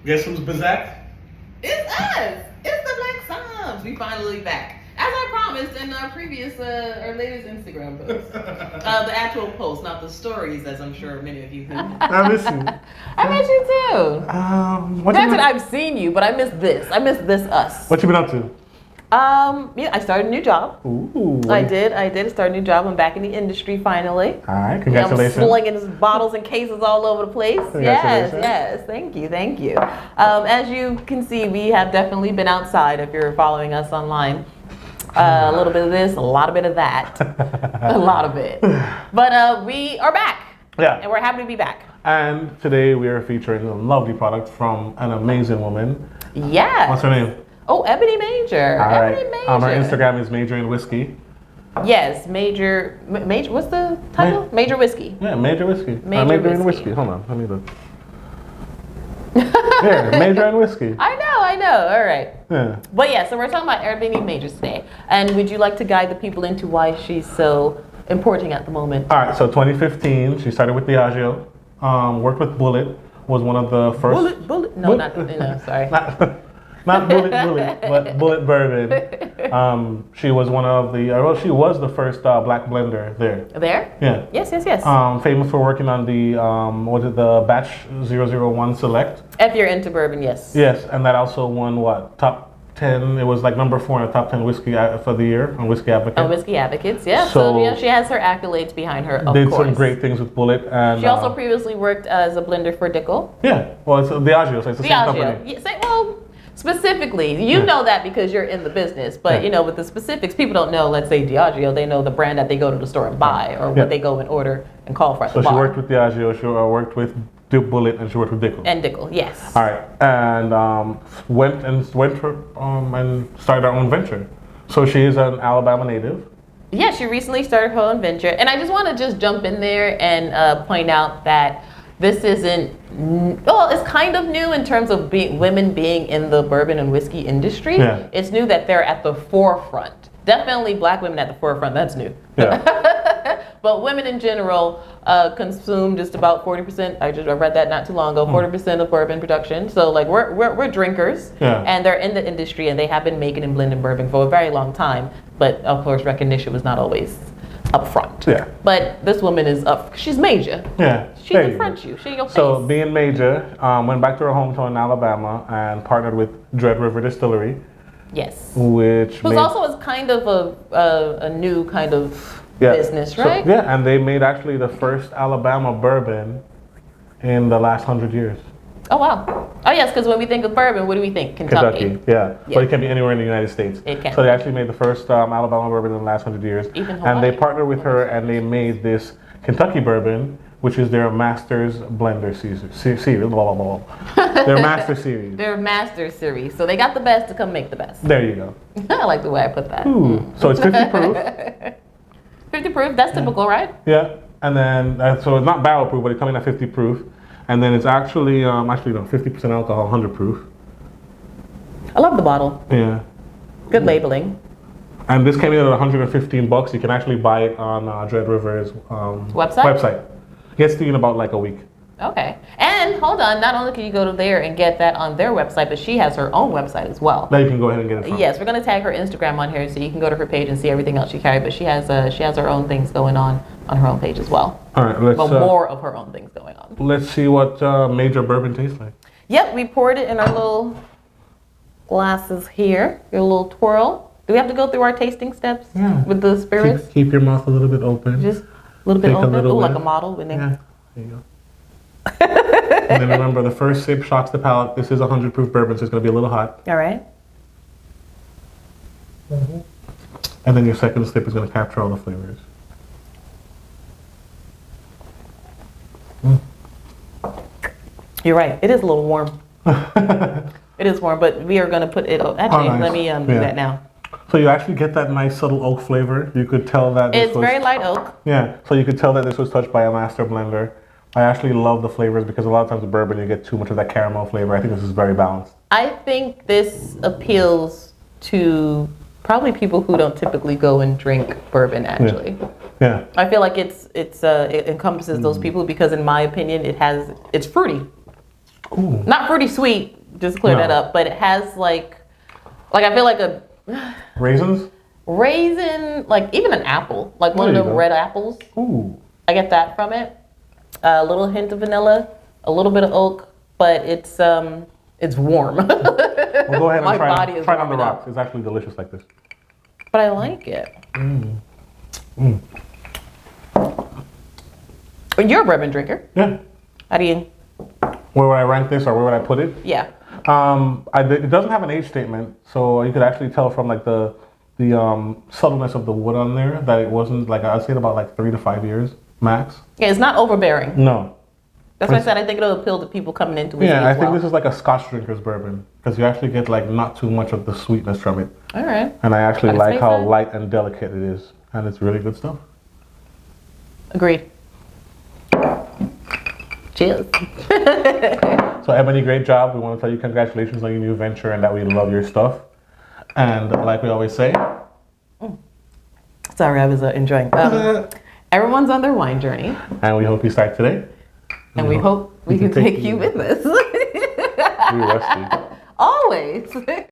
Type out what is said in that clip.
Guess who's back? It's us. It's the Black Psalms. We finally back. As I promised in our previous or latest Instagram post. The actual post, not the stories, as I'm sure many of you have. I miss you. I miss you too. Granted, I've seen you, but I miss this. I miss this us. What you been up to? Yeah, I started a new job. Ooh. I did start a new job. I'm back in the industry finally. All right, congratulations. I'm slinging bottles and cases all over the place. Yes. Thank you. As you can see, we have definitely been outside if you're following us online. A little bit of this, a lot of bit of that. A lot of it. But we are back. Yeah. And we're happy to be back. And today we are featuring a lovely product from an amazing woman. Yes. What's her name? Oh, Eboni Major. All right. Eboni Major. Her Instagram is Major in Whiskey. Yes, Major. What's the title? Major Whiskey. Yeah, Major Whiskey. Major in Whiskey. Hold on, let me look. Yeah, Major in Whiskey. I know. All right. Yeah. But yeah, so we're talking about Eboni Major today. And would you like to guide the people into why she's so important at the moment? All right. So 2015, she started with Diageo. Worked with Bulliet. Was one of the first. Bullet? No, sorry. Not Bullet, but Bullet Bourbon. She was one of the, she was the first black blender there. There? Yeah. Yes. Famous for working on the, the Batch 001 Select. If you're into bourbon, yes. Yes, and that also won top 10, it was like number 4 in the top 10 whiskey for the year on Whiskey Advocate. On Whiskey Advocates, yeah. So yeah, she has her accolades behind her, of did course. some great things with Bullet. And she also previously worked as a blender for Dickle. Yeah, well, it's Diageo, so it's the same company. Yeah, specifically, you know that because you're in the business, but with the specifics, people don't know, let's say Diageo, they know the brand that they go to the store and buy or what they go and order and call for at the bar. So she worked with Diageo, she worked with Bullet, and she worked with Dickle. And Dickle, yes. All right, and went and started her own venture. So she is an Alabama native. Yeah, she recently started her own venture. And I just want to jump in there and point out that this isn't, it's kind of new in terms of women being in the bourbon and whiskey industry. Yeah. It's new that they're at the forefront. Definitely black women at the forefront, that's new. Yeah. But women in general consume just about 40%, I read that not too long ago, 40% of bourbon production. So like we're drinkers, and they're in the industry and they have been making and blending bourbon for a very long time. But of course recognition was not always up front. Yeah. But this woman is up. She's major. Yeah. She confronts you. She in your face. So being major, went back to her hometown in Alabama and partnered with Dread River Distillery. Yes. Which also is kind of a new kind of business, right? So, and they made actually the first Alabama bourbon in the last 100 years. Oh wow. Oh yes, because when we think of bourbon, what do we think? Kentucky. Yeah. But it can be anywhere in the United States. It can. So they actually made the first Alabama bourbon in the last 100 years. Even Hawaii. And they partnered with her and they made this Kentucky bourbon, which is their Masters Blender series. Their Master Series. Their Master Series. So they got the best to come make the best. There you go. I like the way I put that. Ooh. So it's 50 proof. 50 proof, that's typical, right? Yeah. And then, so it's not barrel proof, but it's coming at 50 proof. And then it's actually, 50% alcohol, 100 proof. I love the bottle. Yeah. Good labeling. And this came in at $115. You can actually buy it on Dread River's website. It gets to you in about like a week. Okay. And hold on, not only can you go to there and get that on their website, but she has her own website as well. Now you can go ahead and get it from. Yes, we're going to tag her Instagram on here so you can go to her page and see everything else she carries. But she has her own things going on her own page as well. All right, let's. More of her own things going on. Let's see what Major Bourbon tastes like. Yep, we poured it in our little glasses here. Your little twirl. Do we have to go through our tasting steps with the spirits? Keep your mouth a little bit open. Just a little bit open. Like a model. Yeah, there you go. And then remember, the first sip shocks the palate. This is 100 proof bourbon, so it's going to be a little hot. All right. Mm-hmm. And then your second sip is going to capture all the flavors. You're right. It is a little warm. It is warm, but we are going to put it. Actually, nice. Let me do that now. So you actually get that nice subtle oak flavor. You could tell that it's very light oak. Yeah. So you could tell that this was touched by a master blender. I actually love the flavors because a lot of times with bourbon you get too much of that caramel flavor. I think this is very balanced. I think this appeals to probably people who don't typically go and drink bourbon actually. Yeah. I feel like it encompasses those people because in my opinion it's fruity. Ooh. Not fruity sweet, just clear that No. up, but it has like I feel like a Raisins? raisin, like even an apple, like one of There you them go. red apples. Ooh. I get that from it. A little hint of vanilla, a little bit of oak, but it's warm. Well, go ahead and My try body it. is Try it on the warming up. rocks. It's actually delicious like this. But I like it. You're a bourbon drinker. Yeah. How do you? Where would I rank this, or where would I put it? Yeah. It doesn't have an age statement, so you could actually tell from like the subtleness of the wood on there that it wasn't like, I'd say about like 3 to 5 years max. Yeah, it's not overbearing. No. That's why I said I think it'll appeal to people coming into whiskey Yeah, I as think well. this is like a Scotch drinker's bourbon because you actually get like not too much of the sweetness from it, All right. and I actually Gotta like space how that. light and delicate it is, and it's really good stuff. Agreed. Cheers. So Ebony, great job. We want to tell you congratulations on your new venture and that we love your stuff. And like we always say, Sorry, I was enjoying. Everyone's on their wine journey, and we hope you start today. and we hope we can take you with us. We're rusty. Always.